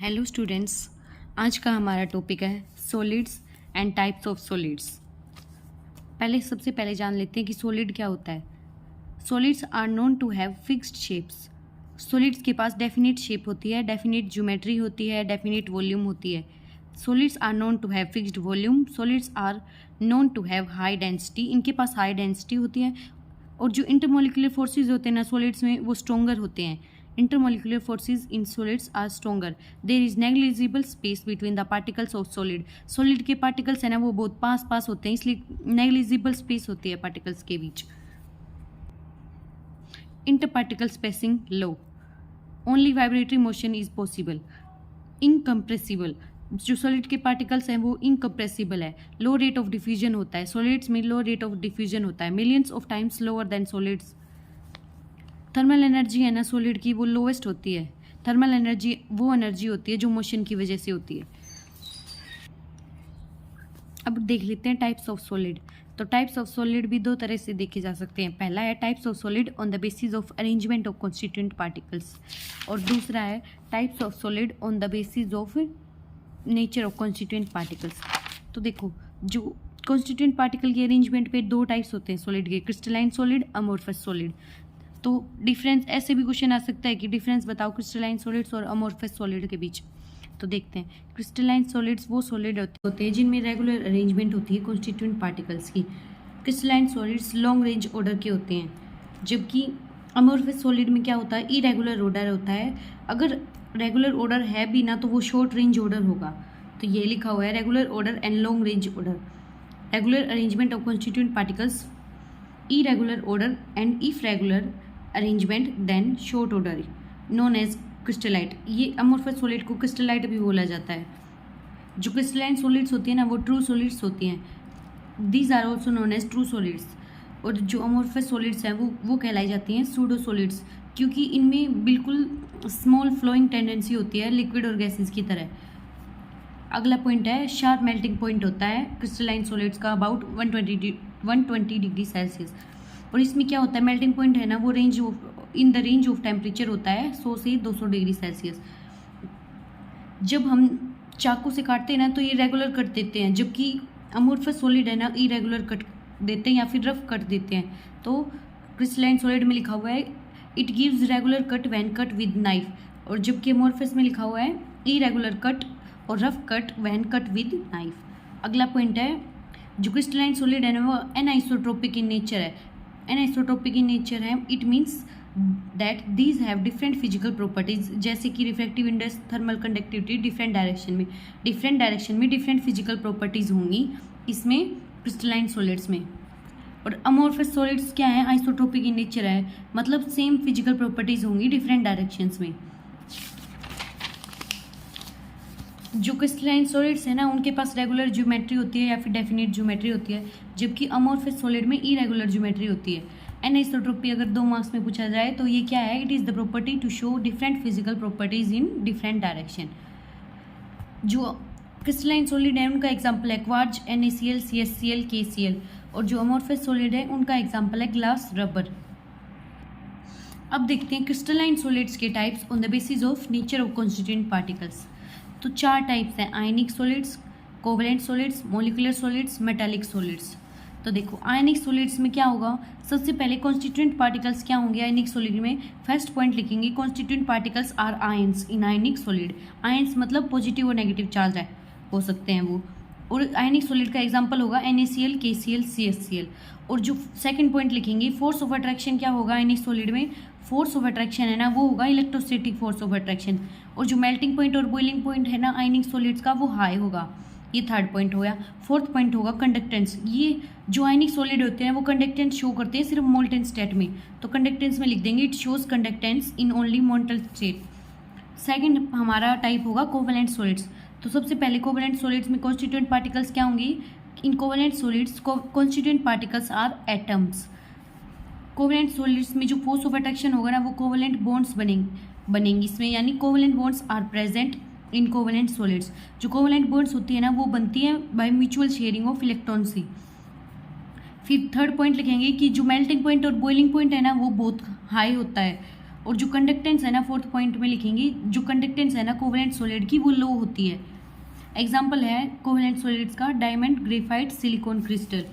Hello students, आज का हमारा टॉपिक है solids and types of solids. सबसे पहले जान लेते हैं कि सॉलिड क्या होता है। Solids are known to have fixed shapes. Solids के पास डेफिनेट शेप होती है, डेफिनेट ज्योमेट्री होती है, डेफिनेट वॉल्यूम होती है। Solids are known to have fixed volume. Solids are known to have high density. इनके पास हाई डेंसिटी होती है और जो इंटरमोलिकुलर फोर्सेज होते हैं ना सॉलिड्स में, वो स्ट्रोंगर होते हैं। Intermolecular forces in solids are stronger. There is negligible space between the particles of solid. Solid के particles है ना वो बहुत पास होते हैं, इसलिए negligible space होती है particles के बीच। Interparticle spacing low. Only vibratory motion is possible. Incompressible. जो सॉलिड के पार्टिकल्स हैं वो इनकम्प्रेसिबल है। लो रेट ऑफ डिफ्यूजन होता है, सॉलिड्स में लो रेट ऑफ डिफ्यूजन होता है, millions of times lower than solids. Thermal energy है ना सॉलिड की, वो लोवेस्ट होती है। थर्मल एनर्जी वो एनर्जी होती है जो मोशन की वजह से होती है। अब देख लेते हैं टाइप्स ऑफ सॉलिड। तो टाइप्स ऑफ सॉलिड भी दो तरह से देखे जा सकते हैं। पहला है types of solid on the basis of arrangement of constituent particles, और दूसरा है types of solid on the basis of nature of constituent particles. तो देखो, जो कॉन्स्टिट्यूएंट पार्टिकल के अरेंजमेंट पे दो टाइप्स होते हैं सॉलिड के, क्रिस्टलाइन सॉलिड, अमोर्फस सॉलिड। तो डिफरेंस, ऐसे भी क्वेश्चन आ सकता है कि डिफरेंस बताओ क्रिस्टलाइन सॉलिड्स और अमोर्फस सॉलिड के बीच। तो देखते हैं, क्रिस्टलाइन सॉलिड्स वो सॉलिड होते हैं जिनमें रेगुलर अरेंजमेंट होती है कॉन्स्टिट्यूएंट पार्टिकल्स की। Crystalline solids long range order के होते हैं, जबकि अमोर्फस सॉलिड में क्या होता है, इरेगुलर ऑर्डर होता है। अगर रेगुलर ऑर्डर है भी ना तो वो शॉर्ट रेंज ऑर्डर होगा। तो ये लिखा हुआ है regular order and long range order. Regular arrangement of constituent particles, irregular order and if regular arrangement then short order known as crystallite. ये अमोर्फस सॉलिड को क्रिस्टलाइट भी बोला जाता है। जो क्रिस्टलाइन सॉलिड्स होती है ना वो ट्रू सॉलिड्स होती हैं। These are also known as true solids. और जो अमोर्फस सॉलिड्स हैं वो कहलाई जाती हैं सूडो सॉलिड्स, क्योंकि इनमें बिल्कुल स्मॉल फ्लोइंग टेंडेंसी होती है लिक्विड और गैसेस की तरह। अगला पॉइंट है शार्प मेल्टिंग पॉइंट होता है क्रिस्टलाइन सॉलिड्स का अबाउट 120 डिग्री सेल्सियस। और इसमें क्या होता है, मेल्टिंग पॉइंट है ना वो in the range of temperature होता है 100 से 200 डिग्री सेल्सियस। जब हम चाकू से काटते हैं ना तो ये रेगुलर कट देते हैं, जबकि अमोर्फस सॉलिड है ना इरेगुलर कट देते हैं या फिर रफ कट देते हैं। तो क्रिस्टलाइन सॉलिड में लिखा हुआ है it gives regular cut when cut with knife, और जबकि अमोर्फस में लिखा हुआ है इरेगुलर कट और rough cut when cut with knife. अगला पॉइंट है, जो क्रिस्टलाइन सॉलिड है ना वो एनाइसोट्रोपिक इन नेचर है। एनाइसोट्रोपिक इन नेचर है, it means that these have different physical properties, जैसे कि refractive index, thermal conductivity, different direction में डिफरेंट फिजिकल प्रॉपर्टीज होंगी इसमें क्रिस्टलाइन सॉलिड्स में। और अमोर्फस सॉलिड्स क्या है, आइसोट्रोपिक इन नेचर है, मतलब सेम फिजिकल प्रॉपर्टीज होंगी डिफरेंट डायरेक्शंस में। जो क्रिस्टलाइन सॉलिड्स है ना उनके पास रेगुलर ज्योमेट्री होती है या फिर डेफिनेट ज्योमेट्री होती है, जबकि अमोर्फस सॉलिड में इरेगुलर ज्योमेट्री होती है। एनाइसोट्रोपी अगर 2 मार्क्स में पूछा जाए तो ये क्या है, it is the property to show different physical properties in different direction. जो क्रिस्टलाइन सॉलिड है उनका एग्जाम्पल है क्वार्ट्ज, NaCl, CaCl, KCl, और जो अमोर्फस सॉलिड है उनका एग्जाम्पल है ग्लास, रबर। अब देखते हैं क्रिस्टलाइन सॉलिड्स के types on the basis of nature of constituent particles. तो 4 टाइप्स हैं, आयनिक solids, covalent solids, molecular solids, metallic solids. तो देखो आयनिक सॉलिड्स में क्या होगा, सबसे पहले कॉन्स्टिट्यूएंट पार्टिकल्स क्या होंगे आयनिक सॉलिड में। फर्स्ट पॉइंट लिखेंगे, constituent particles are ions in ionic solid. Ions मतलब पॉजिटिव और नेगेटिव चार्ज हो सकते हैं वो। और आयनिक सॉलिड का एग्जाम्पल होगा NaCl, KCl, CaCl। और जो सेकंड पॉइंट लिखेंगे, फोर्स ऑफ अट्रैक्शन क्या होगा आयनिक सॉलिड में, फोर्स ऑफ अट्रैक्शन है ना वो होगा इलेक्ट्रोस्टैटिक फोर्स ऑफ अट्रैक्शन। और जो मेल्टिंग पॉइंट और बॉइलिंग पॉइंट है ना आयनिक सॉलिड्स का वो हाई होगा। ये थर्ड पॉइंट हो गया। फोर्थ पॉइंट होगा कंडक्टेंस। ये जो आयनिक सॉलिड होते हैं वो कंडक्टेंस शो करते हैं सिर्फ मोल्टेन स्टेट में, तो कंडक्टेंस में लिख देंगे it shows conductance in only molten state. Second हमारा टाइप होगा कोवलेंट सॉलिड्स। तो सबसे पहले कोवलेंट सॉलिड्स में कॉन्स्टिट्यूएंट पार्टिकल्स क्या होंगी, in covalent solids constituent particles are atoms. Covalent solids में जो फोर्स ऑफ अट्रैक्शन होगा ना वो कोवलेंट बॉन्ड्स बनेंगी इसमें, यानी covalent bonds are present in covalent solids. जो कोवलेंट बॉन्ड्स होती है ना वो बनती है by mutual sharing of electron से। फिर थर्ड पॉइंट लिखेंगे कि जो मेल्टिंग पॉइंट और बॉइलिंग पॉइंट है ना वो बहुत हाई होता है, और जो कंडक्टेंस है ना, फोर्थ पॉइंट में लिखेंगे, जो कंडक्टेंस है ना कोवेलेंट सॉलिड की वो लो होती है। एग्जाम्पल है कोवेलेंट सॉलिड्स का diamond, graphite, silicon crystal.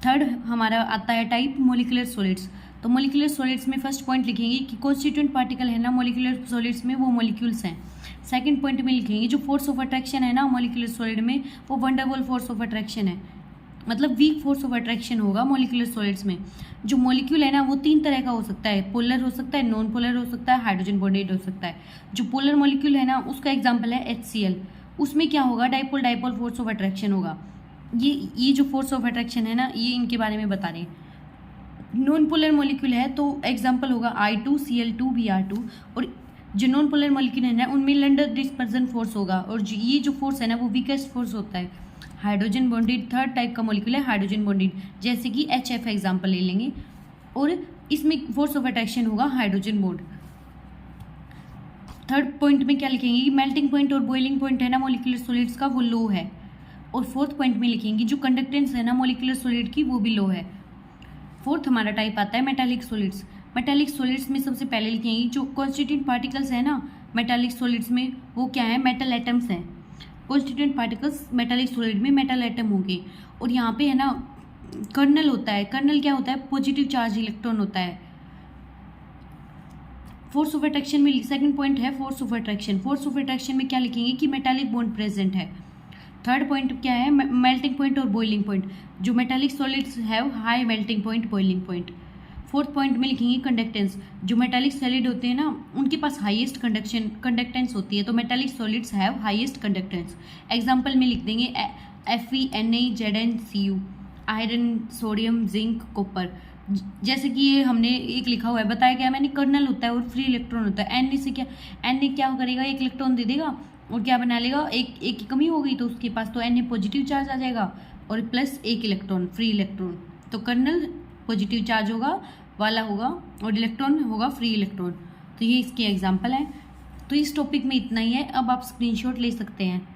Third हमारा आता है टाइप मॉलिक्यूलर सॉलिड्स। तो मॉलिक्यूलर सॉलिड्स में फर्स्ट पॉइंट लिखेंगे कि कॉन्स्टिट्यूएंट पार्टिकल है ना मॉलिक्यूलर सॉलिड्स में, वो मॉलिक्यूल्स हैं। सेकंड पॉइंट में लिखेंगे जो फोर्स ऑफ अट्रैक्शन है ना मॉलिक्यूलर सॉलिड में, वो वंडरवॉल फोर्स ऑफ अट्रैक्शन है, मतलब वीक फोर्स ऑफ अट्रैक्शन होगा मॉलिक्यूलर सॉलिड्स में। जो मॉलिक्यूल है ना वो 3 तरह का हो सकता है, पोलर हो सकता है, नॉन पोलर हो सकता है, हाइड्रोजन बॉन्डेड हो सकता है। जो पोलर मॉलिक्यूल है ना उसका एग्जाम्पल है HCl। उसमें क्या होगा, dipole dipole force of attraction होगा। ये जो फोर्स ऑफ अट्रैक्शन है ना, ये इनके बारे में बता रहे हैं। नॉन पोलर मॉलिक्यूल है तो एग्जाम्पल होगा I2Cl2 Br2। और जो नॉन पोलर मॉलिक्यूल है ना उनमें लैंडर डिस्पर्जन फोर्स होगा, और ये जो फोर्स है ना वो वीकेस्ट फोर्स होता है। हाइड्रोजन बॉन्डेड थर्ड टाइप का मॉलिक्यूल है हाइड्रोजन बॉन्डेड, जैसे कि HF एग्जाम्पल ले लेंगे, और इसमें फोर्स ऑफ अट्रैक्शन होगा हाइड्रोजन बॉन्ड। थर्ड पॉइंट में क्या लिखेंगे कि मेल्टिंग पॉइंट और बॉइलिंग पॉइंट है ना मॉलिक्यूलर सॉलिड्स का वो लो है। और फोर्थ पॉइंट में लिखेंगे जो कंडक्टेंस है ना मॉलिक्यूलर सॉलिड की वो भी लो है। फोर्थ हमारा टाइप आता है मेटालिक सॉलिड्स। मेटालिक सॉलिड्स में सबसे पहले लिखेंगे जो कॉन्स्टिट्यूएंट पार्टिकल्स है ना मेटालिक सॉलिड्स में, वो क्या है, मेटल एटम्स हैं। कॉन्स्टिट्यूएंट पार्टिकल्स मेटालिक सॉलिड में मेटल एटम होंगे। और यहाँ पे है ना कर्नल होता है। कर्नल क्या होता है, पॉजिटिव चार्ज इलेक्ट्रॉन होता है। फोर्स ऑफ अट्रैक्शन में सेकंड पॉइंट है force of attraction. Force of attraction में क्या लिखेंगे कि मेटालिक बॉन्ड प्रेजेंट है। थर्ड पॉइंट क्या है, मेल्टिंग पॉइंट और बॉइलिंग पॉइंट। जो metallic solids have high melting point, boiling point. Fourth point में लिखेंगे कंडक्टेंस। जो मेटालिक सॉलिड होते हैं ना उनके पास हाईएस्ट कंडक्टेंस होती है, तो metallic solids have highest conductance. Example में लिख देंगे Fe, Na, Zn, Cu, iron, sodium, zinc, copper. जैसे कि ये हमने एक लिखा हुआ है, बताया क्या मैंने, कर्नल होता है और फ्री इलेक्ट्रॉन होता है। Na से क्या, Na क्या करेगा, एक इलेक्ट्रॉन दे देगा और क्या बना लेगा, एक की कमी हो गई तो उसके पास तो Na पॉजिटिव चार्ज आ जाएगा और प्लस एक इलेक्ट्रॉन फ्री इलेक्ट्रॉन। तो कर्नल पॉजिटिव चार्ज होगा वाला होगा और इलेक्ट्रॉन होगा फ्री इलेक्ट्रॉन। तो ये इसके एग्जाम्पल हैं। तो इस टॉपिक में इतना ही है। अब आप स्क्रीनशॉट ले सकते हैं।